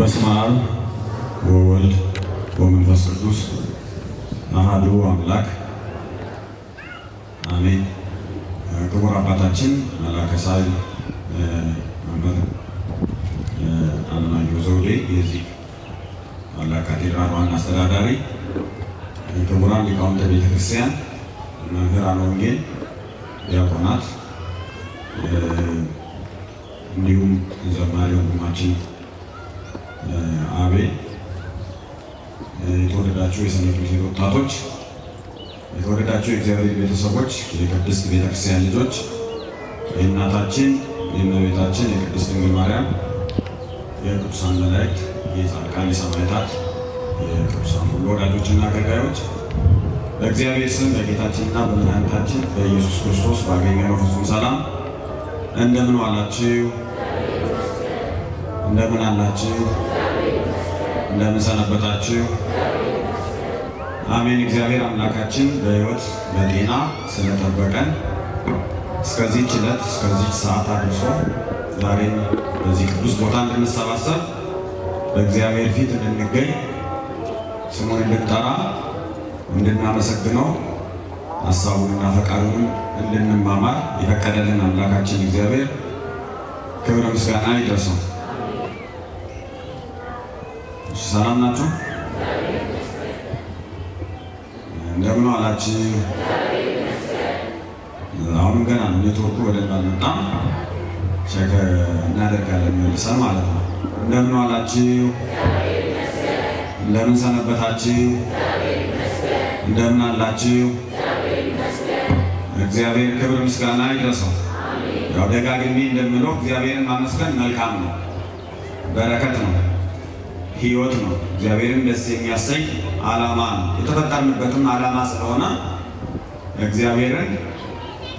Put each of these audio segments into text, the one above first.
በስመ አብ ወወልድ ወመንፈስ ቅዱስ አሐዱ አምላክ አሜን። ክቡር አባታችን መላከ ሰዓሊ መምህር አለማየሁ ዘውዴ የዚህ ታላቅ ካቴድራል ዋና አስተዳዳሪ፣ ክቡራን ሊቃውንተ ቤተክርስቲያን፣ መምህራነ ወንጌል፣ ዲያቆናት እንዲሁም ዘማሪ ወንድማችን አቤል፣ የተወደዳችሁ የሰንበት ትምህርት ቤት ወጣቶች፣ የተወደዳችሁ የእግዚአብሔር ቤተሰቦች፣ የቅድስት ቤተክርስቲያን ልጆች፣ የእናታችን የእመቤታችን የቅድስት ድንግል ማርያም የቅዱሳን መላእክት የጻድቃን የሰማዕታት የቅዱሳን ሁሉ ወዳጆችና አገልጋዮች በእግዚአብሔር ስም በጌታችንና በመድኃኒታችን በኢየሱስ ክርስቶስ ባገኘነው ፍጹም ሰላም እንደምን ዋላችሁ? እንደምን አላችሁ? እንደምን ሰነበታችሁ? አሜን። እግዚአብሔር አምላካችን በሕይወት በጤና ስለጠበቀን እስከዚህች ዕለት እስከዚህች ሰዓት አድርሶ ዛሬም በዚህ ቅዱስ ቦታ እንድንሰባሰብ በእግዚአብሔር ፊት እንድንገኝ ስሙን እንድንጠራ እንድናመሰግነው ሐሳቡንና ፈቃዱን እንድንማማር የፈቀደልን አምላካችን እግዚአብሔር ክብር ምስጋና ይድረሰው። ሰላም ናችሁ? እንደምን ዋላችሁ? አሁንም ገና ኔትወርኩ በደንብ አልመጣም። ቼክ እናደርጋለን መልሰን ማለት ነው። እንደምን ዋላችሁ? እንደምን ሰነበታችሁ? እንደምን አላችሁ? እግዚአብሔር ክብር ምስጋና ይድረሰው። ያው ደጋግሜ እንደምለው እግዚአብሔርን ማመስገን መልካም ነው፣ በረከት ነው፣ ሕይወት ነው። እግዚአብሔርን ደስ የሚያሰኝ ዓላማ ነው። የተፈጠርንበትም ዓላማ ስለሆነ እግዚአብሔርን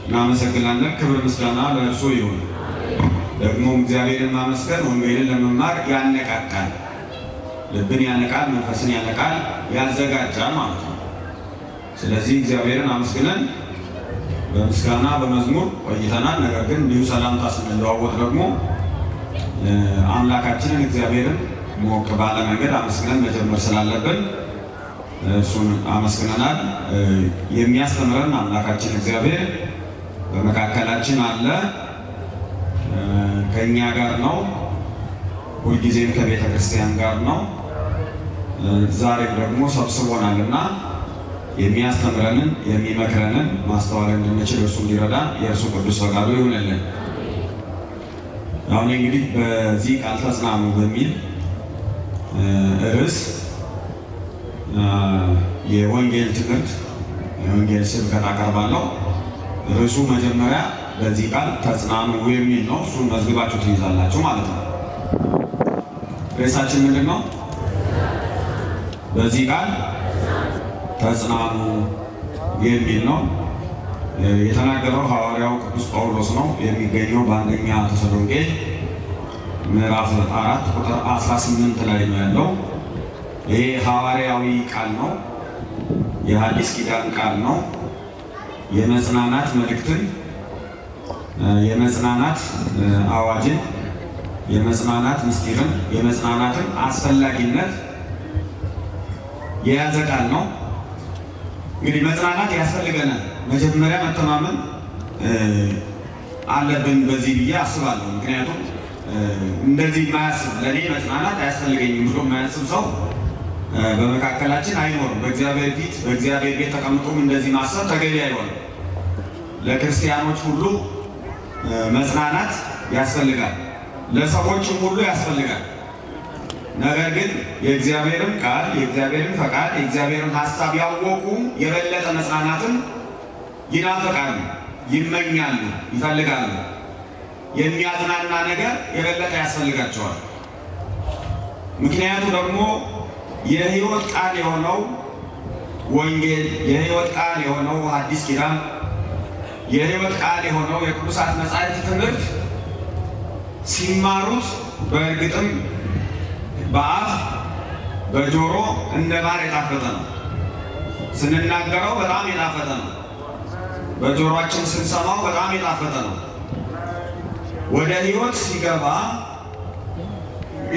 እናመሰግናለን። ክብር ምስጋና ለእርሱ ይሁን። ደግሞ እግዚአብሔርን ማመስገን ወንጌልን ለመማር ያነቃቃል፣ ልብን ያነቃል፣ መንፈስን ያነቃል፣ ያዘጋጃል ማለት ነው። ስለዚህ እግዚአብሔርን አመስግነን በምስጋና በመዝሙር ቆይተናል። ነገር ግን እንዲሁ ሰላምታ ስንለዋወጥ ደግሞ አምላካችንን እግዚአብሔርን ሞቅ ባለ መንገድ አመስግነን መጀመር ስላለብን እሱን አመስግነናል። የሚያስተምረን አምላካችን እግዚአብሔር በመካከላችን አለ፣ ከእኛ ጋር ነው፣ ሁልጊዜም ከቤተ ክርስቲያን ጋር ነው። ዛሬም ደግሞ ሰብስቦናልና የሚያስተምረንን የሚመክረንን ማስተዋል እንድንችል እርሱ እንዲረዳን የእርሱ ቅዱስ ፈቃዱ ይሁንልን። አሁን እንግዲህ በዚህ ቃል ተጽናኑ በሚል ርዕስ የወንጌል ትምህርት የወንጌል ስብከት አቀርባለሁ። ርዕሱ መጀመሪያ በዚህ ቃል ተጽናኑ የሚል ነው። እሱን መዝግባችሁ ትይዛላችሁ ማለት ነው። ርዕሳችን ምንድን ነው? በዚህ ቃል ተጽናኑ የሚል ነው። የተናገረው ሐዋርያው ቅዱስ ጳውሎስ ነው። የሚገኘው በአንደኛ ተሰሎንቄ ምዕራፍ 4 ቁጥር 18 ላይ ነው ያለው። ይሄ ሐዋርያዊ ቃል ነው። የሐዲስ ኪዳን ቃል ነው። የመጽናናት መልእክትን፣ የመጽናናት አዋጅን፣ የመጽናናት ምስጢርን፣ የመጽናናትን አስፈላጊነት የያዘ ቃል ነው። እንግዲህ መጽናናት ያስፈልገናል። መጀመሪያ መተማመን አለብን በዚህ ብዬ አስባለሁ። ምክንያቱም እንደዚህ የማያስብ ለእኔ መጽናናት አያስፈልገኝም ብሎ የማያስብ ሰው በመካከላችን አይኖርም። በእግዚአብሔር ፊት በእግዚአብሔር ቤት ተቀምጦም እንደዚህ ማሰብ ተገቢ አይሆንም። ለክርስቲያኖች ሁሉ መጽናናት ያስፈልጋል፣ ለሰዎችም ሁሉ ያስፈልጋል። ነገር ግን የእግዚአብሔርን ቃል የእግዚአብሔርን ፈቃድ የእግዚአብሔርን ሐሳብ ያወቁ የበለጠ መጽናናትን ይናፍቃሉ፣ ይመኛሉ፣ ይፈልጋሉ። የሚያጽናና ነገር የበለጠ ያስፈልጋቸዋል። ምክንያቱ ደግሞ የሕይወት ቃል የሆነው ወንጌል፣ የሕይወት ቃል የሆነው አዲስ ኪዳን፣ የሕይወት ቃል የሆነው የቅዱሳት መጻሕፍት ትምህርት ሲማሩት በእርግጥም በአፍ በጆሮ እንደ ማር የጣፈጠ ነው። ስንናገረው በጣም የጣፈጠ ነው። በጆሮአችን ስንሰማው በጣም የጣፈጠ ነው። ወደ ሕይወት ሲገባ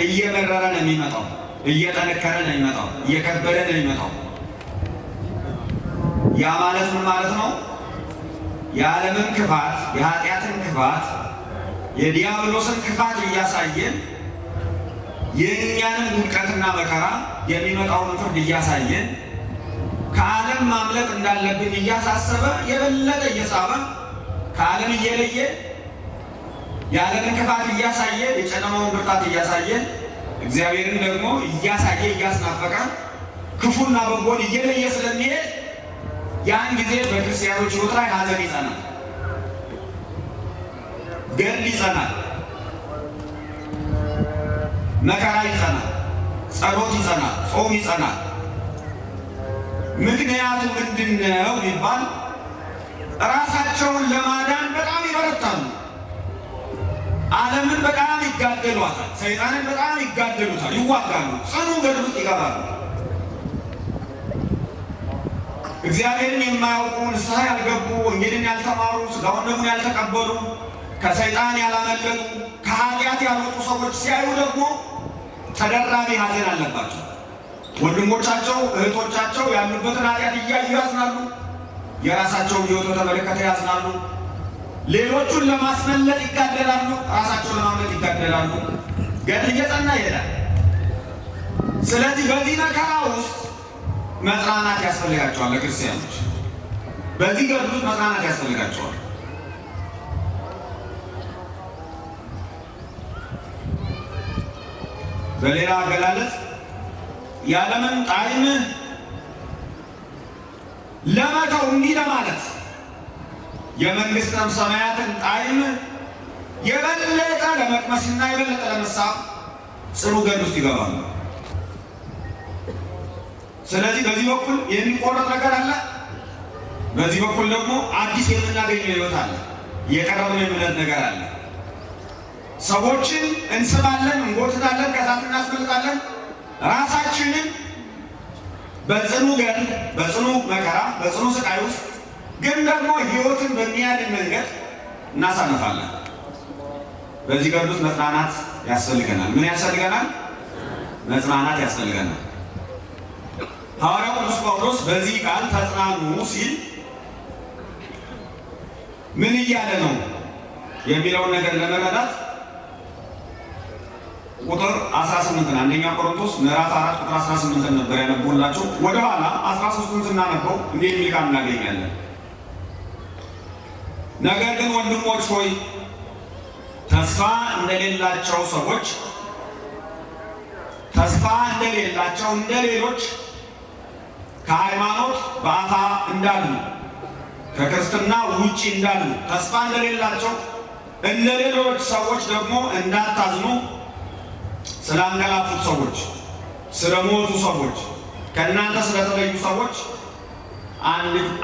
እየመረረ ነው የሚመጣው፣ እየጠነከረ ነው የሚመጣው፣ እየከበደ ነው የሚመጣው። ያ ማለት ምን ማለት ነው? የዓለምን ክፋት፣ የኃጢአትን ክፋት፣ የዲያብሎስን ክፋት እያሳየን የእኛንም ውድቀትና መከራ የሚመጣውን ፍርድ እያሳየን ከዓለም ማምለጥ እንዳለብን እያሳሰበ የበለጠ እየሳበ ከዓለም እየለየ የዓለምን ክፋት እያሳየ የጨለማውን ብርታት እያሳየ እግዚአብሔርን ደግሞ እያሳየ እያስናፈቀ ክፉና በጎን እየለየ ስለሚሄድ ያን ጊዜ በክርስቲያኖች ሕይወት ላይ ሐዘን ይጸናል፣ ገድል ይጸናል፣ መከራ ይጸናል፣ ጸሎት ይጸናል፣ ጾም ይጸናል። ምክንያቱ ምንድነው ቢባል ራሳቸውን ለማዳን በጣም ይበረታሉ። ዓለምን በጣም ይጋደሏታል፣ ሰይጣንን በጣም ይጋደሉታል፣ ይዋጋሉ፣ ጽኑ ገድል ውስጥ ይገባሉ። እግዚአብሔርን የማያውቁ ንስሐ ያልገቡ ወንጌልን ያልተማሩ ሥጋውን ደሙን ያልተቀበሉ ከሰይጣን ያላመለጡ ከኃጢአት ያልወጡ ሰዎች ሲያዩ ደግሞ ተደራቢ ሐዘን አለባቸው። ወንድሞቻቸው እህቶቻቸው ያሉበትን ኃጢአት እያዩ ያዝናሉ። የራሳቸውን ሕይወት በተመለከተ ያዝናሉ። ሌሎቹን ለማስመለጥ ይጋደላሉ፣ ራሳቸውን ለማምለጥ ይጋደላሉ። ገድል እየጸና ይሄዳል። ስለዚህ በዚህ መከራ ውስጥ መጽናናት ያስፈልጋቸዋል። ለክርስቲያኖች በዚህ ገድል ውስጥ መጽናናት ያስፈልጋቸዋል። በሌላ አገላለጽ የዓለምን ጣዕም ለመተው እንዲህ ለማለት የመንግሥተ ሰማያትን ጣዕም የበለጠ ለመቅመስና የበለጠ ለመሳብ ጽኑ ገድል ውስጥ ይገባሉ። ስለዚህ በዚህ በኩል የሚቆረጥ ነገር አለ፣ በዚህ በኩል ደግሞ አዲስ የምናገኘው ሕይወት አለ፣ የቀረበው የምነት ነገር አለ። ሰዎችን እንስባለን፣ እንጎትታለን፣ ከዛት እናስመልጣለን። ራሳችንን በጽኑ ገድል፣ በጽኑ መከራ፣ በጽኑ ስቃይ ውስጥ ግን ደግሞ ሕይወትን በሚያድን መንገድ እናሳልፋለን። በዚህ ገድል ውስጥ መጽናናት ያስፈልገናል። ምን ያስፈልገናል? መጽናናት ያስፈልገናል። ሐዋርያው ቅዱስ ጳውሎስ በዚህ ቃል ተጽናኑ ሲል ምን እያለ ነው የሚለውን ነገር ለመረዳት ቁጥር 18 አንደኛ ቆሮንቶስ ምዕራፍ 4 ቁጥር 18 ነበር ያነበብኩላችሁ። ወደኋላ 13ን ስናነበው እንዲህ የሚል ቃል እናገኛለን። ነገር ግን ወንድሞች ሆይ ተስፋ እንደሌላቸው እንደሌሎች ከሃይማኖት በአፋ እንዳሉ ከክርስትና ውጪ እንዳሉ ተስፋ እንደሌላቸው እንደሌሎች ሰዎች ደግሞ እንዳታዝኑ ስላንገላፉት ሰዎች፣ ስለሞቱ ሰዎች፣ ከእናንተ ስለተለዩ ሰዎች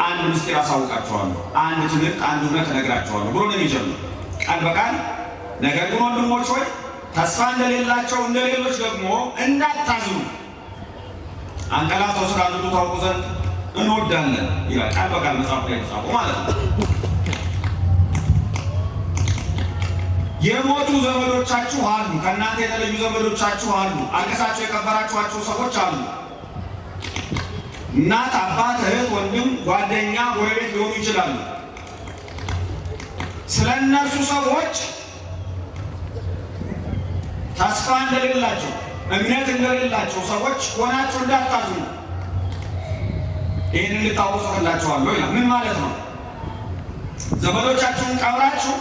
አንድ ምስጢር አሳውቃቸዋለሁ፣ አንድ ትምህርት፣ አንድ እውነት እነግራቸዋለሁ ብሎ ነው የሚጀምር ቃል በቃል። ነገር ግን ወንድሞች ሆይ ተስፋ እንደሌላቸው እንደሌሎች ደግሞ እንዳታዝኑ አንቀላፍተው ስላሉት ታውቁ ዘንድ እንወዳለን ይላል ቃል በቃል መጽሐፍ ላይ ተጻፈው ማለት ነው። የሞቱ ዘመዶቻችሁ አሉ፣ ከእናንተ የተለዩ ዘመዶቻችሁ አሉ፣ አልቅሳችሁ የቀበራችኋቸው ሰዎች አሉ። እናት፣ አባት፣ እህት፣ ወንድም፣ ጓደኛ፣ ጎረቤት ሊሆኑ ይችላሉ። ስለ እነርሱ ሰዎች ተስፋ እንደሌላቸው እምነት እንደሌላቸው ሰዎች ሆናችሁ እንዳታዝኑ ይህንን ልታውቁ ጽፍላችኋለሁ ይላል። ምን ማለት ነው? ዘመዶቻችሁን ቀብራችሁ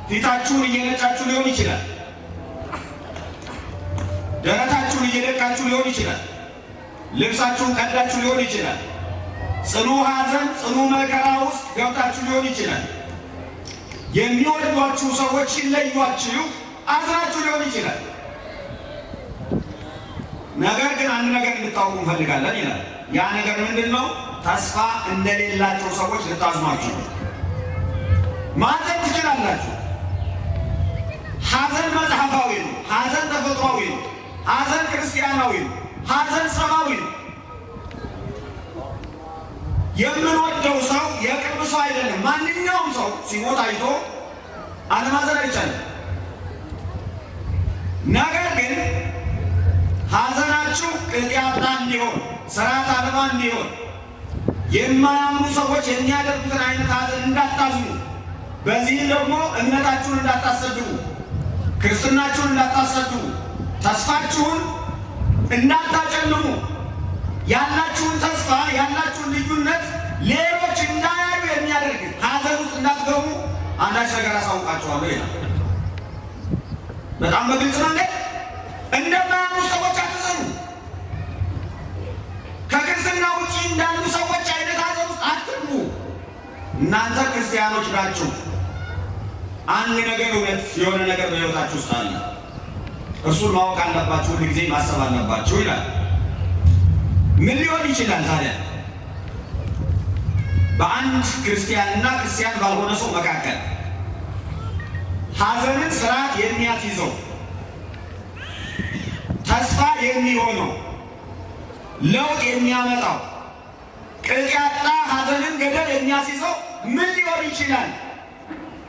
ፊታችሁን እየነጫችሁ ሊሆን ይችላል። ደረታችሁን እየደቃችሁ ሊሆን ይችላል። ልብሳችሁን ቀዳችሁ ሊሆን ይችላል። ጽኑ ሐዘን፣ ጽኑ መከራ ውስጥ ገብታችሁ ሊሆን ይችላል። የሚወዷችሁ ሰዎች ሲለዩአችሁ አዝናችሁ ሊሆን ይችላል። ነገር ግን አንድ ነገር እንድታውቁ እንፈልጋለን ይላል። ያ ነገር ምንድን ነው? ተስፋ እንደሌላቸው ሰዎች ልታዝኗችሁ ማዘን ትችላላችሁ። ሐዘን መጽሐፋዊ ነው። ሐዘን ተፈጥሯዊ ነው። ሐዘን ክርስቲያናዊ ነው። ሐዘን ሰማዊ ነው። የምንወደው ሰው የቅርብ ሰው አይደለም። ማንኛውም ሰው ሲሞት አይቶ አለማዘን አይቻልም። ነገር ግን ሐዘናችሁ ቅጥ ያጣ እንዲሆን፣ ስርዓት አልባ እንዲሆን፣ የማያምኑ ሰዎች የሚያደርጉትን አይነት ሐዘን እንዳታዝኑ፣ በዚህም ደግሞ እምነታችሁን እንዳታሰድቡ፣ ክርስትናችሁን እንዳታሰድቡ፣ ተስፋችሁን እንዳታጨልሙ፣ ያላችሁን ተስፋ ያላችሁን ልዩነት ሌሎች እንዳያዩ የሚያደርግ ሐዘን ውስጥ እንዳትገቡ አንዳች ነገር አሳውቃችኋለሁ ይላል። በጣም በግልጽ መንገድ እንደማያምኑ ሰዎች አትዘኑ። ከክርስትና ውጪ እንዳሉ ሰዎች አይነት ሐዘን ውስጥ አትግቡ። እናንተ ክርስቲያኖች ናችሁ። አንድ ነገር እውነት የሆነ ነገር በሕይወታችሁ ውስጥ አለ። እርሱን ማወቅ አለባችሁ፣ ሁል ጊዜ ማሰብ አለባችሁ ይላል። ምን ሊሆን ይችላል ታዲያ? በአንድ ክርስቲያንና ክርስቲያን ባልሆነ ሰው መካከል ሐዘንን ስርዓት የሚያስይዘው ተስፋ የሚሆነው ለውጥ የሚያመጣው ቅጥ ያጣ ሐዘንን ገደል የሚያስይዘው ምን ሊሆን ይችላል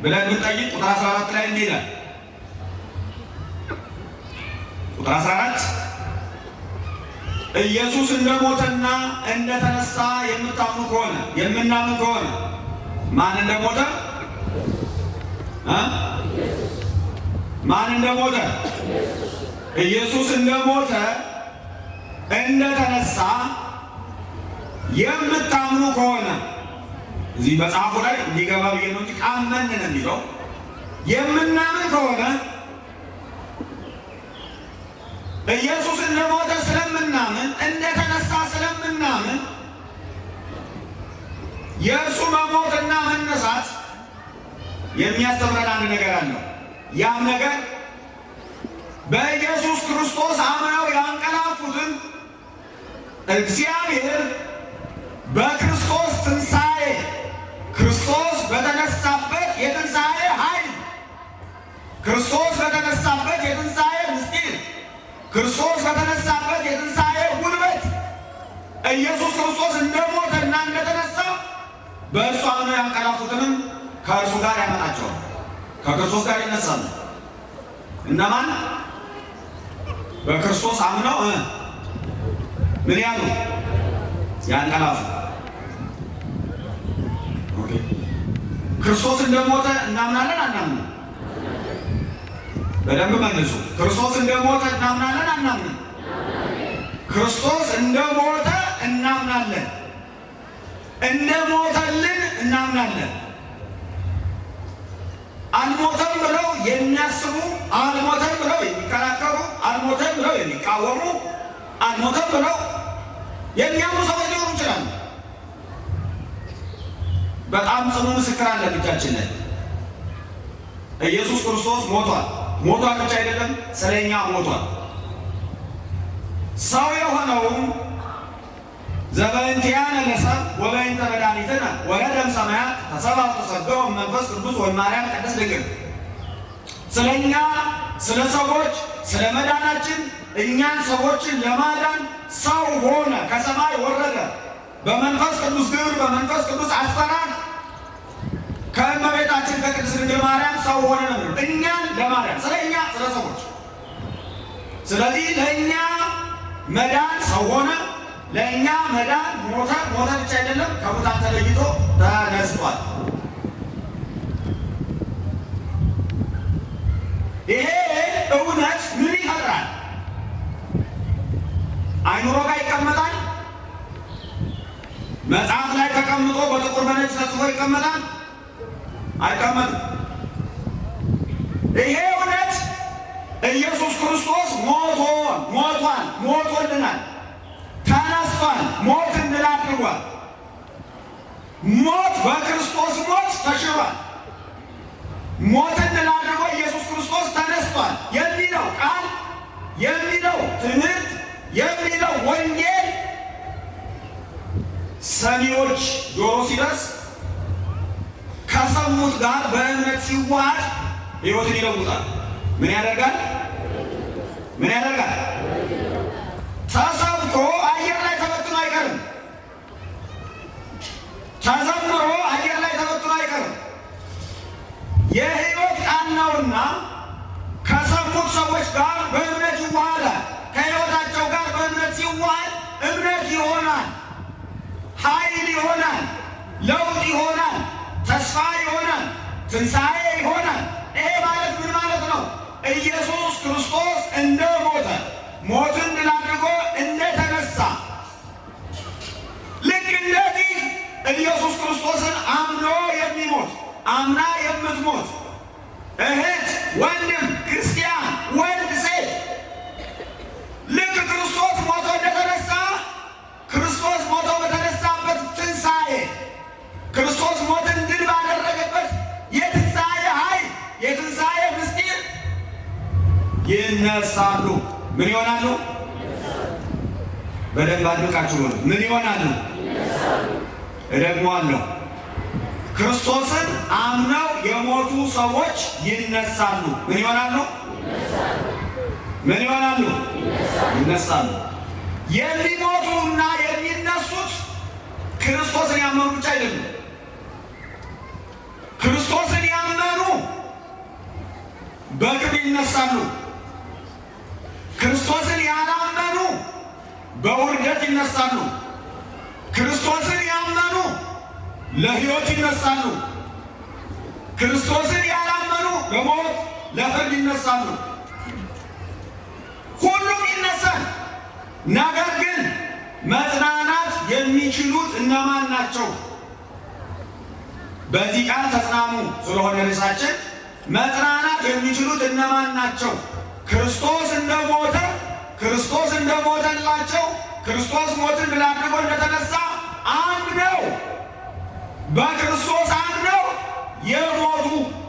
ብለን ብንጠይቅ ቁጥር 14 ላይ እንዲህ ይላል። ቁጥር 14 ኢየሱስ እንደሞተና እንደተነሳ የምታምኑ ከሆነ የምናምን ከሆነ ማን እንደሞተ ማን እንደሞተ ኢየሱስ እንደሞተ እንደተነሳ የምታምኑ ከሆነ እዚህ መጽሐፉ ላይ እንዲገባ ብዬ ነው እንጂ ካመን ነው የሚለው። የምናምን ከሆነ ኢየሱስ እንደሞተ ስለምናምን እንደተነሳ ስለምናምን የእርሱ መሞትና መነሳት የሚያስተምረን አንድ ነገር አለው። ያም ነገር በኢየሱስ ክርስቶስ አምነው ያንቀላፉትን እግዚአብሔር በክርስቶስ ትንሣኤ ክርስቶስ በተነሳበት የትንሣኤ ኃይል ክርስቶስ በተነሳበት የትንሣኤ ምስጢር ክርስቶስ በተነሳበት የትንሣኤ ጉልበት ኢየሱስ ክርስቶስ እንደሞተና እንደተነሳ በእርሱ አምነው ያንቀላፉትንም ከእርሱ ጋር ያመጣቸዋል። ከክርስቶስ ጋር ይነሳሉ። እነማን? በክርስቶስ አምነው ምን ያሉ? ያንቀላፉ። ክርስቶስ እንደሞተ እናምናለን አናምንም? በደንብ መልሱ። ክርስቶስ እንደሞተ እናምናለን አናምንም? ክርስቶስ እንደሞተ እናምናለን። እንደሞተልን እናምናለን። አልሞተም ብለው የሚያስቡ፣ አልሞተም ብለው የሚከራከሩ፣ አልሞተም ብለው የሚቃወሙ፣ አልሞተም ብለው የሚያምኑ ሰዎች ሊሆኑ ይችላሉ። በጣም ጽኑ ምስክር አለ እጃችን ላይ። ኢየሱስ ክርስቶስ ሞቷል። ሞቷል ብቻ አይደለም፣ ስለኛ ሞቷል። ሰው የሆነውም ዘበእንቲአነ ለሰብእ ወበእንተ መድኃኒትነ ወረደም ሰማያት ተሰብአ ተሰገወ መንፈስ ቅዱስ ወማርያም ቅድስት ድንግል። ስለኛ ስለ ሰዎች ስለ መዳናችን እኛን ሰዎችን ለማዳን ሰው ሆነ፣ ከሰማይ ወረደ። በመንፈስ ቅዱስ ግብር በመንፈስ ቅዱስ አሰራር ከእመቤታችን ከቅድስት ድንግል ማርያም ሰው ሆነ ነው እኛን ለማዳን ስለኛ ስለ ሰዎች። ስለዚህ ለእኛ መዳን ሰው ሆነ፣ ለእኛ መዳን ሞተ። ሞተ ብቻ አይደለም፣ ከሙታን ተለይቶ ተነስቷል። ይሄ እውነት ምን ይፈጥራል? አይምሮ ጋር ይቀመጣል። መጽሐፍ ላይ ተቀምጦ በጥቁር በነጭ ተጽፎ ይቀመጣል? አይቀመጥም። ይሄ እውነት ኢየሱስ ክርስቶስ ሞቷል፣ ሞቶልናል፣ ተነስቷል፣ ሞትን ድል አድርጓል። ሞት በክርስቶስ ሞት ተሽሯል። ሞትን ድል አድርጎ ኢየሱስ ክርስቶስ ተነስቷል የሚለው ቃል የሚለው ትምህርት የሚለው ወንጌል ሰሚዎች ጆሮ ሲደርስ ከሰሙት ጋር በእምነት ሲዋሃድ ሕይወትን ይለውጣል። ምን ያደርጋል? ምን ያደርጋል? ተሰብኮ አየር ላይ ተበትኖ አይቀርም። ተዘምሮ አየር ላይ ተበትኖ አይቀርም። የሕይወት ቃል ነውና ከሰሙት ሰዎች ጋር በእምነት ይዋሃዳል። ከሕይወታቸው ጋር በእምነት ሲዋሃድ እምነት ይሆናል፣ ኃይል ይሆናል፣ ለውጥ ይሆናል፣ ተስፋ ይሆናል፣ ትንሣኤ ይሆናል። ይሄ ማለት ምን ማለት ነው? ኢየሱስ ክርስቶስ እንደ ሞተ ሞትን ድል አድርጎ እንደተነሳ ልክ እንደዚህ ኢየሱስ ክርስቶስን አምኖ የሚሞት አምና የምትሞት እህት፣ ወንድም፣ ክርስቲያን፣ ወንድ፣ ሴት ልክ ክርስቶስ ሞቶ እንደተነሳ ክርስቶስ ሞቶ በተነሳበት ትንሣኤ ክርስቶስ ሞትን ድል ባደረገበት የትንሣኤ ኃይል የትንሣኤ ምስጢር ይነሳሉ። ምን ይሆናሉ? በደንብ አድርጋችሁ በሉ። ምን ይሆናሉ? እደግመዋለሁ። ክርስቶስን አምነው የሞቱ ሰዎች ይነሳሉ። ምን ይሆናሉ? ምን ይሆናሉ? ይነሳሉ። የሚሞቱና የሚነሱት ክርስቶስን ያመኑ ብቻ አይደሉም። ክርስቶስን ያመኑ በክብር ይነሳሉ። ክርስቶስን ያላመኑ በውርደት ይነሳሉ። ክርስቶስን ያመኑ ለሕይወት ይነሳሉ። ክርስቶስን ያላመኑ ለሞት ለፍርድ ይነሳሉ። ሁሉም ይነሳል። ነገር ግን መጽናናት የሚችሉት እነማን ናቸው? በዚህ ቃል ተጽናኑ ስለሆነ ርዕሳችን መጽናናት የሚችሉት እነማን ናቸው? ክርስቶስ እንደሞተ ክርስቶስ እንደሞተላቸው ክርስቶስ ሞትን ድል አድርጎ እንደተነሳ አምነው በክርስቶስ አምነው የሞቱ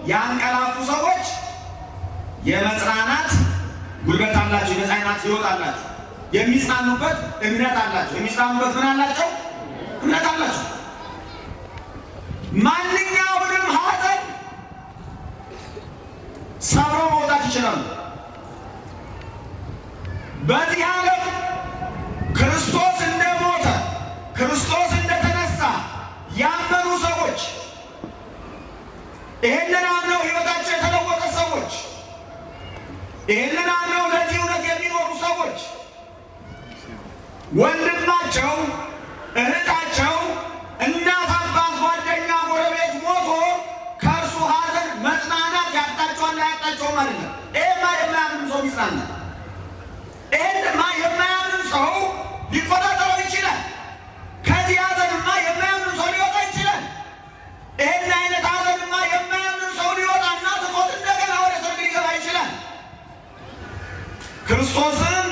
ያንቀላፉ ሰዎች የመጽናናት ጉልበት አላቸው። የመጽናናት ሕይወት አላቸው። የሚጽናኑበት እምነት አላቸው። የሚጽናኑበት ምን አላቸው? እምነት አላቸው። ማንኛውንም ሐዘን ሰብረው መውጣት ይችላሉ። በዚህ ዓለም ክርስቶስ እንደሞተ ክርስቶስ እንደተነሳ ያመኑ ሰዎች ይሄንን አምነው ሕይወታቸው የተለወጠ ሰዎች ይሄንን አምነው ለዚህ እውነት የሚኖሩ ሰዎች ወንድማቸው፣ እህታቸው፣ እናት፣ አባት፣ ጓደኛ፣ ጎረቤት ሞቶ ከእርሱ ሐዘን መጽናናት ያጣቸዋል አያጣቸውም ማለት ነው። ይሄማ የማያምን ሰው ይጽናናል። ይሄንማ የማያምን ሰው ሊቆጣጠረው ይችላል። ከዚህ ሐዘንማ የማያምን ሰው ሊወጣ ይችላል። ይሄን አይነት ሐዘንማ የማያምን ሰው ሊወጣና ትቶት እንደገና ወደ ሰርግ ሊገባ ይችላል። ክርስቶስን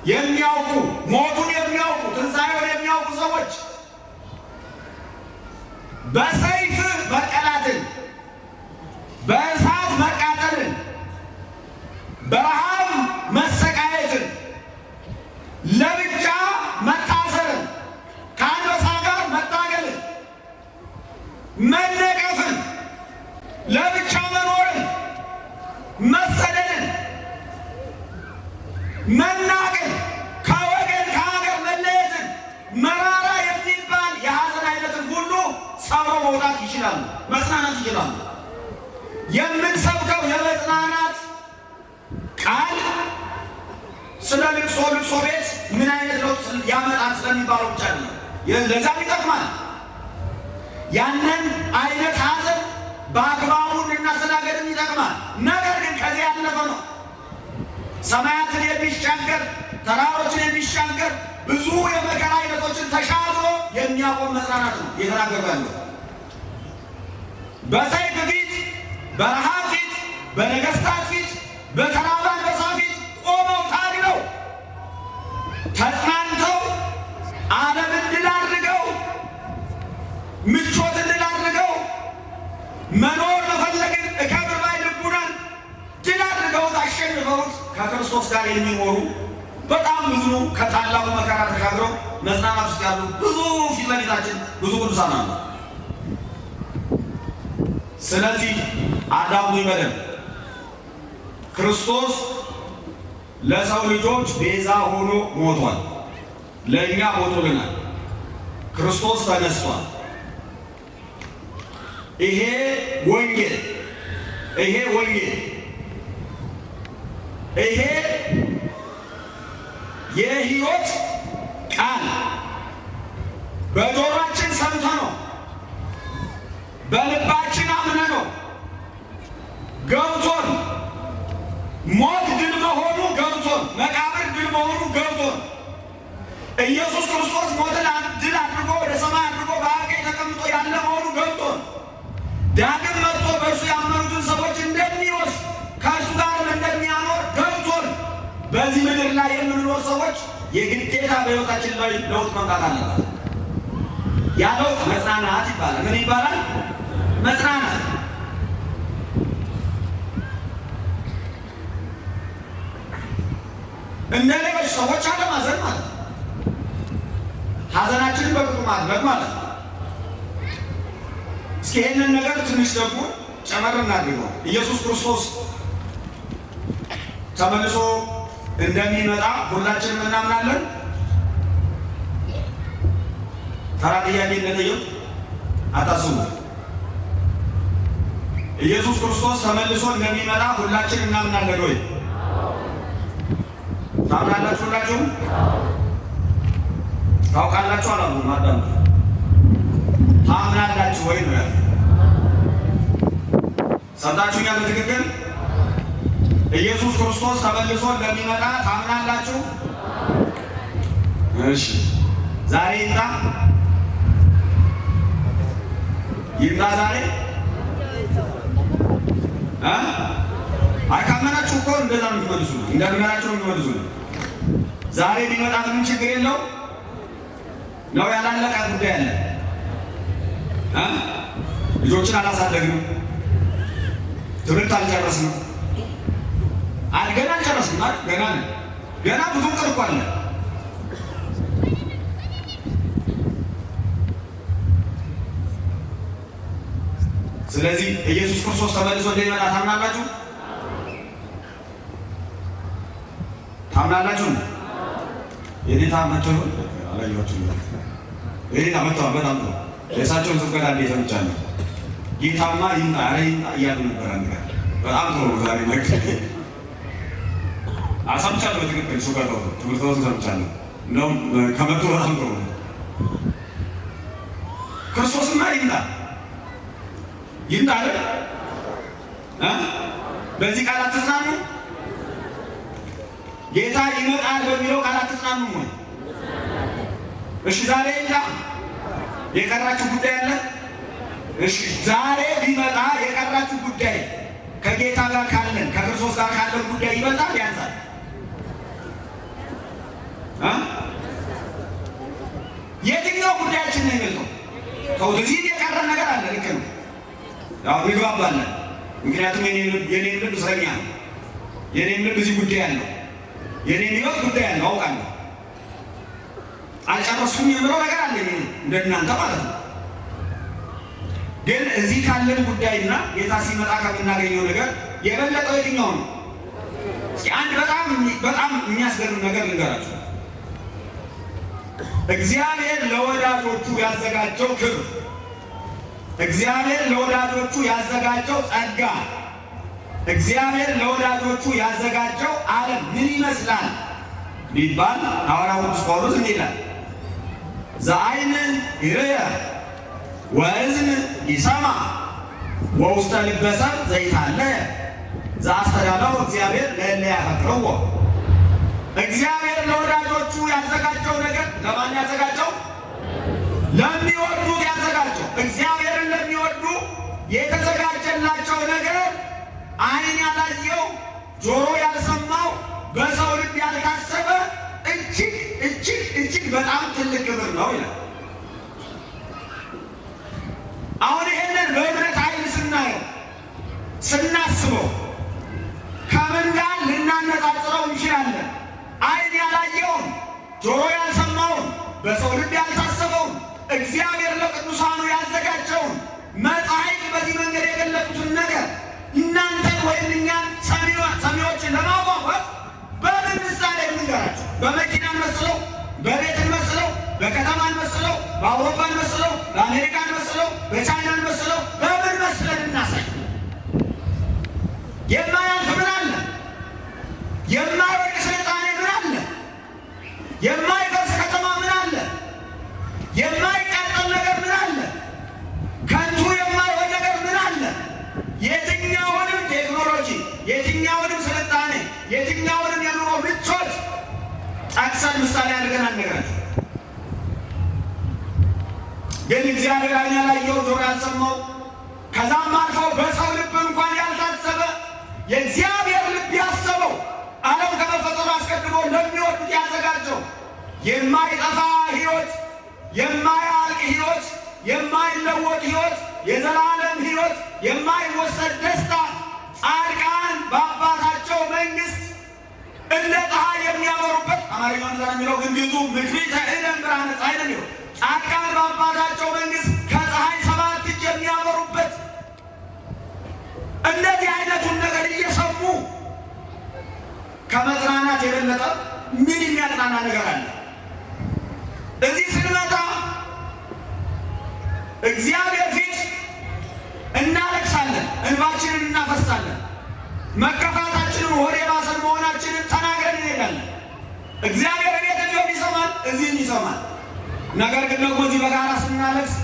የሚያውቁ ሞቱን የሚያውቁ ትንሣኤውን የሚያውቁ ሰዎች በሰይፍ መቀላትን፣ በእሳት መቃጠልን፣ በረሃብ መሰቃየትን፣ ለብቻ መታሰርን፣ ከአንበሳ ጋር መታገልን፣ መነቀፍን፣ ለብቻ መኖርን፣ መሰደድን፣ መናቅን፣ ከወገን ከሀገር መለየትን፣ መራራ የሚባል የሐዘን አይነትን ሁሉ ሰብረው መውጣት ይችላሉ። መጽናናት ይችላሉ። የምንሰብከው የመጽናናት ቃል ስለ ልቅሶ ቤት ምን አይነት ለውጥ ያመጣል ስለሚባለው ብቻ ነው። ለዛም ይጠቅማል። ያንን አይነት ሐዘን በአግባቡ እንድናስተናገድም ይጠቅማል። ነገር ግን ከዚህ ያለፈ ነው። ሰማያትን የሚሻገር ተራሮችን የሚሻገር ብዙ የመከራ አይነቶችን ተሻግሮ የሚያቆም መጽናናት ነው እየተናገሩ ያለው። በሰይፍ ፊት፣ በረሃብ ፊት፣ በነገስታት ፊት፣ በተራበ አንበሳ ፊት ቆመው ታግለው ተጽናንተው ዓለምን ድል አድርገው ምቾትን ድል አድርገው መኖር መፈለግን እከብር ባይ ልቡናን ድል አድርገውት አሸንፈውት ከክርስቶስ ጋር የሚኖሩ በጣም ብዙ ከታላቁ መከራ ተሻግረው መጽናናት ውስጥ ያሉ ብዙ ፊት ለፊታችን ብዙ ቅዱሳን አሉ። ስለዚህ አዳሙ ይበደል ክርስቶስ ለሰው ልጆች ቤዛ ሆኖ ሞቷል። ለእኛ ሞቶልናል። ክርስቶስ ተነስቷል። ይሄ ወንጌል ይሄ የሕይወት ቃል በጆሮአችን ሰምተነው በልባችን አምነነው ገብቶን ሞት ድል መሆኑ ገብቶን መቃብር ድል መሆኑ ገብቶን ኢየሱስ ክርስቶስ ሞትን ድል አድርጎ ወደ ሰማይ አድርጎ በአብ ቀኝ ተቀምጦ ያለ መሆኑ ገብቶን ዳግም መጥቶ በእርሱ ያመኑትን ሰዎች እንደሚወስድ ከእርሱ ጋርም እንደሚያኖር ገብቶን በዚህ ምድር ላይ የምንኖር ሰዎች የግዴታ በሕይወታችን ላይ ለውጥ መምጣት አለበት። ያ ለውጥ መጽናናት ይባላል። ምን ይባላል? መጽናናት። እንደ ሌሎች ሰዎች አለማዘን ማለት ነው። ሐዘናችንን በቅጡ ማድረግ ማለት ነው። እስኪ ይህንን ነገር ትንሽ ደግሞ ጨመር እናድርገው። ኢየሱስ ክርስቶስ ተመልሶ እንደሚመጣ ሁላችንም እናምናለን። ተራ ጥያቄ እንደጠየቁ አታስቡ። ኢየሱስ ክርስቶስ ተመልሶ እንደሚመጣ ሁላችን እናምናለን ወይ? ታምናላችሁ? ሁላችሁም ታውቃላችሁ? አላሉም? አዳም ታምናላችሁ ወይ ነው ያለው። ሰምታችሁኛል? በትክክል ኢየሱስ ክርስቶስ ተመልሶ እንደሚመጣ ታምናላችሁ? እሺ፣ ዛሬ ይምጣ ዛሬ ካመናችሁ እኮ እንደዛ ነው የምትመልሱ፣ እንደምናችሁ ነው የምትመልሱ። ዛሬ ቢመጣ ምንም ችግር የለው ነው። ያላለቀ ጉዳይ አለ። ልጆችን አላሳደግንም፣ ትምህርት አልጨረስንም፣ ገና አልጨረስንም። ገና ብዙ ቅርብ አለ። ስለዚህ ኢየሱስ ክርስቶስ ተመልሶ እንደሚመጣ ታምናላችሁ? ታምናላችሁ? የኔታ መጥተው አላየኋችሁም? የኔታ መጥተዋል። በጣም ጥሩ። የእሳቸውን ስብከት አንዴ ሰምቻለሁ። ጌታማ ይምጣ ይምጣ እያሉ ነበር። አንድ ቀን በጣም ጥሩ። ዛሬ መግ አሰምቻለሁ። በትክክል ስብከተው ትምህርተውን ሰምቻለሁ። እንደውም ከመጡ በጣም ጥሩ። ክርስቶስማ ይምጣ አይደል? በዚህ ቃል አትጽናኑ? ጌታ ይመጣል በሚለው ቃል አትጽናኑ ወይ? እሺ፣ ዛሬ ይምጣ። የቀራችሁ ጉዳይ አለ? እሺ፣ ዛሬ ቢመጣ የቀራችሁ ጉዳይ ከጌታ ጋር ካለን ከክርስቶስ ጋር ካለን ጉዳይ ይበልጣል ያንሳል? የትኛው ጉዳያችን ነው የሚበልጠው? ከዚህ የቀረ ነገር አለ። ልክ ነው። ያው እንግባባለን። ምክንያቱም የኔን ልብ እስረኛ ነው። የኔን ልብ እዚህ ጉዳይ አለው። የኔን ሕይወት ጉዳይ አለው። አውቃለሁ። አልጨረስኩም የምለው ነገር አለ እንደናንተ ማለት ነው። ግን እዚህ ካለን ጉዳይና ጌታ ሲመጣ ከምናገኘው ነገር የበለጠው የትኛው ነው? እስኪ አንድ በጣም የሚያስገርም ነገር ልንገራችሁ። እግዚአብሔር ለወዳጆቹ ያዘጋጀው ክብር፣ እግዚአብሔር ለወዳጆቹ ያዘጋጀው ጸጋ፣ እግዚአብሔር ለወዳጆቹ ያዘጋጀው ዓለም ምን ይመስላል ቢባል ሐዋርያው ቅዱስ ጳውሎስ እንዲህ ይላል፣ ዘአይን ይርአ ወእዝን ይሰማ ወውስተ ልበ ሰብእ ዘይታለየ ዘአስተዳለወ እግዚአብሔር ለእለ ያፈቅርዎ። እግዚአብሔር ለወዳጆቹ ያዘጋጀው ነገር ለማን ያዘጋጀው? ለሚወዱት ያዘጋጀው። እግዚአብሔርን ለሚወዱ የተዘጋጀላቸው ነገር ዓይን ያላየው ጆሮ ያልሰማው በሰው ልብ ያልታሰበ እጅግ በጣም ትልቅ ክብር ነው ይላል። አሁን ይሄንን በእምነት ዓይን ስናየው ስናስበው ከምን ጋር ልናነጻጽረው እንችላለን? ዓይን ያላየውን ጆሮ ያልሰማውን በሰው ልብ ያልታሰበውን እግዚአብሔር ለቅዱሳኑ ያዘጋጀውን መጻሕፍት በዚህ መንገድ የገለጡትን ነገር እናንተን ወይም እኛን ሰሚዎችን ለማጓጓት በምን ምሳሌ እንንገራቸው? በመኪናን መስለው፣ በቤትን መስለው፣ በከተማን መስለው፣ በአውሮፓን መስለው፣ በአሜሪካን መስለው፣ በቻይናን መስለው በምን መስለን እናሳይ? የማያልፍ ምን አለ? የማይወድቅ ስልጣኔ ምን አለ? የማይፈርስ ከተማ ምን አለ? የማይቃጠል ነገር ምን አለ? ከንቱ የማይሆን ነገር ምን አለ? የትኛውንም ቴክኖሎጂ፣ የትኛውንም ስልጣኔ፣ የትኛውንም የኑሮ ምቾት ጠቅሰን ምሳሌ አድርገን አንነግራችሁ። ግን እግዚአብሔር ዓይን ያላየው ጆሮ ያልሰማው ከዛም አልፎ በሰው ልብ እንኳን ያልታሰበ የእግዚአብሔር ልብ ያሰበው ዓለም ከመፈጠሩ አስቀድሞ ለሚወዱት ያዘጋጀው የማይጠፋ ሕይወት፣ የማያልቅ ሕይወት፣ የማይለወጥ ሕይወት፣ የዘላለም ሕይወት፣ የማይወሰድ ደስታ፣ ጻድቃን በአባታቸው መንግሥት እንደ ፀሐይ የሚያበሩበት አማርኛው እንደዛ የሚለው ግን ብዙ ምክሪተ ዕለም ብርሃነ ፀሐይ ነው የሚለው። ጻድቃን በአባታቸው መንግሥት ከፀሐይ 7 እጅ የሚያበሩበት እንደዚህ አይነቱን ነገር እየሰሙ ከመጽናናት የበለጠ ምን የሚያጽናና ነገር አለ? እዚህ ስንመጣ እግዚአብሔር ፊት እናለቅሳለን፣ እንባችንን እናፈሳለን፣ መከፋታችንን ወሬ ባሰን መሆናችንን ተናግረን እንሄዳለን። እግዚአብሔር ቤት ቢሆን ይሰማል፣ እዚህም ይሰማል። ነገር ግን ደግሞ እዚህ በጋራ ስናለቅስ፣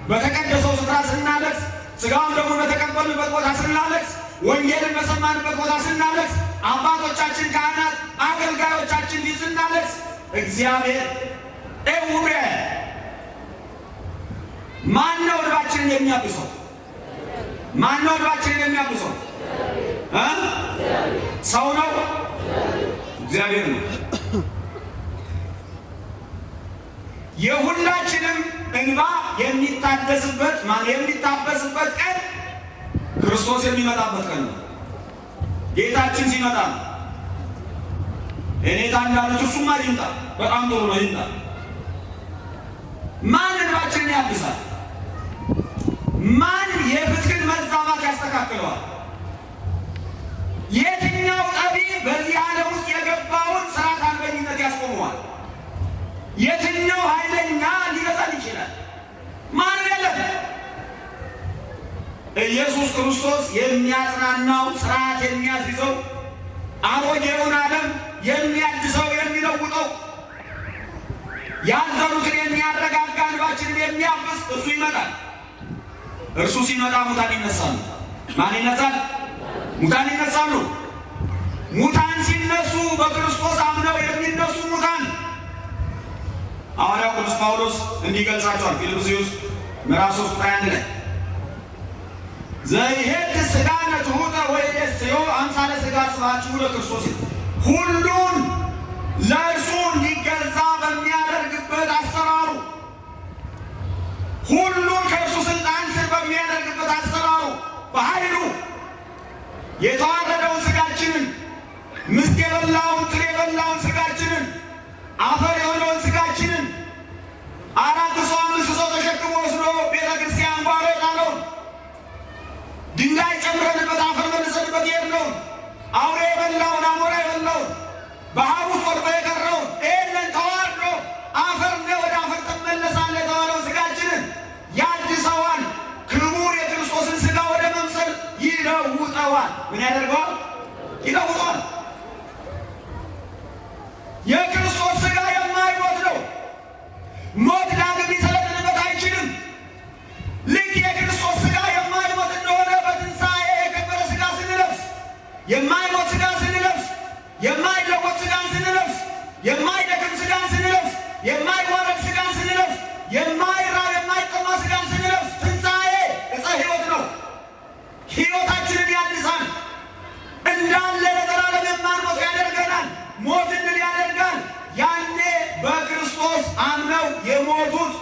በተቀደሰው ስፍራ ስናለቅስ፣ ሥጋውን ደግሞ በተቀበልንበት ቦታ ስናለቅስ፣ ወንጌልን በሰማንበት ቦታ ስናለቅስ፣ አባቶቻችን ካህናት፣ አገልጋዮቻችን ፊት ስናለቅስ እግዚአብሔር እውሬ ማን ነው ልባችንን የሚያብሰው? ማን ነው ልባችንን የሚያብሰው? ሰው ነው? እግዚአብሔር ነው። የሁላችንም እንባ የሚታደስበት የሚታበስበት ቀን ክርስቶስ የሚመጣበት ቀን ነው። ጌታችን ሲመጣ ነው። እኔ ታንዳሉት እሱማ ይምጣ፣ በጣም ጥሩ ነው፣ ይምጣ። ማን እንባችንን ያብሳል? ማን የፍትህን መዛባት ያስተካክለዋል? የትኛው ጠቢብ በዚህ ዓለም ውስጥ የገባውን ስርዓት አልበኝነት ያስቆመዋል? የትኛው ኃይለኛ ሊገዛን ይችላል? ማንም የለም። ኢየሱስ ክርስቶስ የሚያጽናናው፣ ስርዓት የሚያስይዘው፣ አሮጌውን ዓለም የሚያድሰው የሚለውጠው፣ ያዘኑትን የሚያረጋጋ፣ እንባችንን የሚያብስ እሱ ይመጣል። እርሱ ሲመጣ ሙታን ይነሳሉ። ማን ይነሳል? ሙታን ይነሳሉ። ሙታን ሲነሱ በክርስቶስ አምነው የሚነሱ ሙታን ሐዋርያው ቅዱስ ጳውሎስ እንዲገልጻቸዋል። ፊልጵስዩስ ምዕራፍ 3 ቁጥር 1 ላይ ዘይሄድ ሥጋነ ትሑተ ወይቤስዮ አምሳለ ሥጋ ስብሐቲሁ ለክርስቶስ፣ ሁሉን ለእርሱ እንዲገዛ በሚያደርግበት አሰራሩ፣ ሁሉን ከእርሱ ስልጣን ስር በሚያደርግበት አሰራሩ፣ በኃይሉ የተዋረደውን ሥጋችንን፣ ምስጥ የበላውን ትል የበላውን ሥጋችንን፣ አፈር የሆነውን ሥጋችንን 4 ሰው 5 ሰው ተሸክሞ ወስዶ ቤተ ክርስቲያን ጓሮ የጣለውን፣ ድንጋይ ጨምረንበት አፈር መልሰንበት የሄድነውን፣ አውሬ የበላውን አሞራ የበላውን፣ በሐሩስ ወድቆ የቀረውን ይህንን ተዋርዶ አፈር ነው ወደ አፈር ትመለሳለህ የተባለው ሥጋችንን ያድሰዋል። ክቡር የክርስቶስን ሥጋ ወደ መምሰል ይለውጠዋል። ምን ያደርገዋል? ይለውጠዋል። የክርስቶስ ሥጋ የማይሞት ነው። ሞት ዳግም ሊሰለጥንበት አይችልም። ልክ የክርስቶስ ሥጋ የማይሞት እንደሆነ በትንሣኤ የከበረ ሥጋ ስንለብስ፣ የማይሞት ሥጋ ስንለብስ፣ የማይለወጥ ሥጋን ስንለብስ፣ የማይደክም ሥጋን ስንለብስ፣ የማይዋረድ ሥጋን ስንለብስ፣ የማይራብ የማይጠማ ሥጋን ስንለብስ፣ ትንሣኤ ዕፀ ሕይወት ነው። ሕይወታችንን ያድሳል። እንዳለ ለዘላለም የማንሞት ያደርገናል። ሞትን ድል ያደርጋል። ያኔ በክርስቶስ አምነው የሞቱት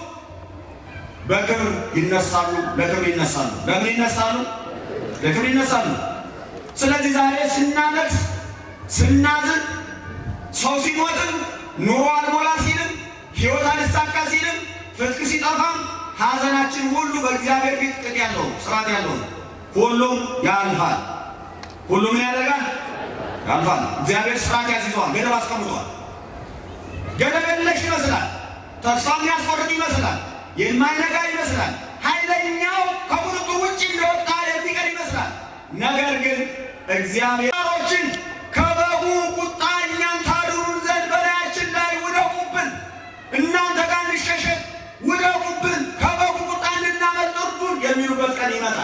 በክብር ይነሳሉ፣ ለክብር ይነሳሉ። ለምን ይነሳሉ? ለክብር ይነሳሉ። ስለዚህ ዛሬ ስናለቅስ፣ ስናዝን፣ ሰው ሲሞትም፣ ኑሮ አልሞላ ሲልም፣ ሕይወት አልሳካ ሲልም፣ ፍትክ ሲጠፋም ሐዘናችን ሁሉ በእግዚአብሔር ፊት ቅጥ ያለው ስርዓት ያለው ሁሉም ያልፋል። ሁሉም ምን ያደርጋል? ያልፋል። እግዚአብሔር ስርዓት ያስይዘዋል፣ ገደብ አስቀምጧል። ገደብ የለሽ ይመስላል፣ ተስፋ የሚያስቆርጥ ይመስላል፣ የማይነጋ ይመስላል፣ ኃይለኛው ከቁጥጥር ውጭ እንደወጣ የሚቀር ይመስላል። ነገር ግን እግዚአብሔሮችን ከበጉ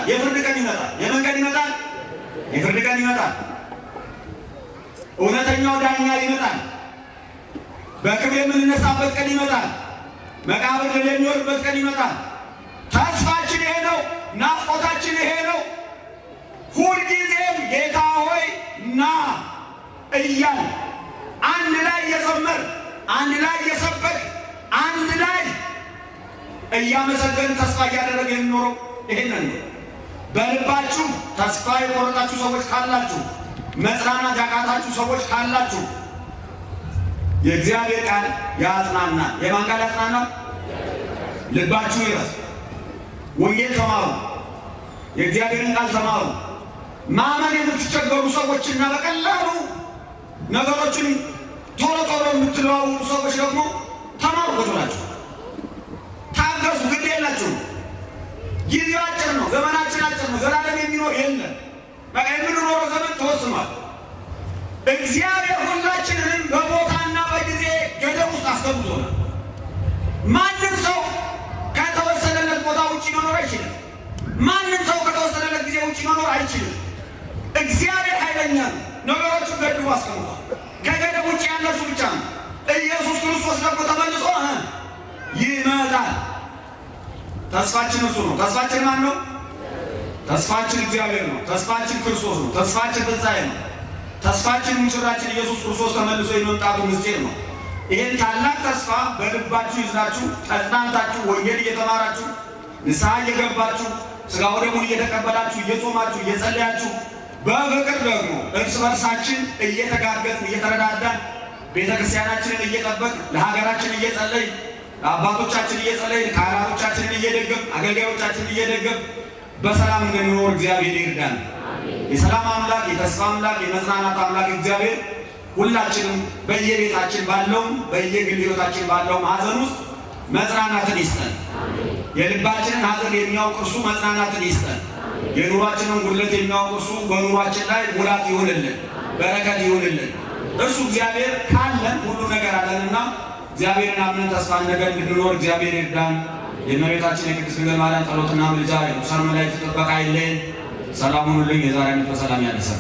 የፍርድ ቀን ይመጣል። የምን ቀን ይመጣል? የፍርድ ቀን ይመጣል። እውነተኛው ዳኛ ይመጣል። በክብር የምንነሳበት ቀን ይመጣል። መቃብር ድል የሚወርድበት ቀን ይመጣል። ተስፋችን ይሄ ነው። ናፍቆታችን ይሄ ነው። ሁልጊዜም ጌታ ሆይ ና እያል አንድ ላይ እየዘመር አንድ ላይ እየሰበክ አንድ ላይ እያመሰገን ተስፋ እያደረገ የሚኖረው ይሄንን ነው። በልባችሁ ተስፋ የቆረጣችሁ ሰዎች ካላችሁ፣ መጽናናት ያቃታችሁ ሰዎች ካላችሁ የእግዚአብሔር ቃል ያጽናናል። የማን ቃል ያጽናናል? ልባችሁ ይረስ። ወንጌል ተማሩ፣ የእግዚአብሔርን ቃል ተማሩ። ማመን የምትቸገሩ ሰዎችና በቀላሉ ነገሮችን ቶሎ ቶሎ የምትለዋውጡ ሰዎች ደግሞ ተማሩ። ቁጥራችሁ ታገሱ። ግድ የላችሁ። ጊዜው አጭር ነው። ዘመናችን አጭር ነው። ዘላለም የሚኖር የለም። በቃ የምንኖረው ዘመን ተወስኗል። እግዚአብሔር ሁላችንንም በቦታና በጊዜ ገደብ ውስጥ አስገብቶናል። ማንም ሰው ከተወሰነለት ቦታ ውጪ መኖር አይችልም። ማንም ሰው ከተወሰነለት ጊዜ ውጪ መኖር አይችልም። እግዚአብሔር ኃይለኛ ነው። ነገሮችን ገድቦ አስቀምጧል። ከገደብ ውጪ ያለሱ ብቻ ነው። ኢየሱስ ክርስቶስ ደግሞ ተመልሶ ይመጣል። ተስፋችን እሱ ነው። ተስፋችን ማን ነው? ተስፋችን እግዚአብሔር ነው። ተስፋችን ክርስቶስ ነው። ተስፋችን ትንሣኤ ነው። ተስፋችን ሙሽራችን ኢየሱስ ክርስቶስ ተመልሶ የመምጣቱ ምስጢር ነው። ይህን ታላቅ ተስፋ በልባችሁ ይዛችሁ ተጽናንታችሁ ወንጌል እየተማራችሁ ንስሐ እየገባችሁ ሥጋው ደሙን እየተቀበላችሁ እየጾማችሁ እየጸለያችሁ በፍቅር ደግሞ እርስ በርሳችን እየተጋገዝን እየተረዳዳን ቤተክርስቲያናችንን እየጠበቅን ለሀገራችን እየጸለይን ለአባቶቻችን እየጸለይን ካህናቶቻችንን እየደገፍን አገልጋዮቻችንን እየደገፍን በሰላም እንድንኖር እግዚአብሔር ይርዳን። የሰላም አምላክ፣ የተስፋ አምላክ፣ የመጽናናት አምላክ እግዚአብሔር ሁላችንም በየቤታችን ባለውም በየግል ሕይወታችን ባለው ሐዘን ውስጥ መጽናናትን ይስጠን። የልባችንን ሐዘን የሚያውቅ እርሱ መጽናናትን ይስጠን። የኑሯችንን ጉድለት የሚያውቅ እርሱ በኑሯችን ላይ ሙላት ይሁንልን፣ በረከት ይሁንልን። እርሱ እግዚአብሔር ካለን ሁሉ ነገር አለንና እግዚአብሔርን አምነን ተስፋ ነገር እንድንኖር እግዚአብሔር ይርዳን። የእመቤታችን የቅድስት ድንግል ማርያም ጸሎትና ምልጃ፣ የቅዱሳን መላእክት ጥበቃ አይለየን። ሰላም ሁኑልኝ። የዛሬ ዓመት በሰላም ያደርሰን።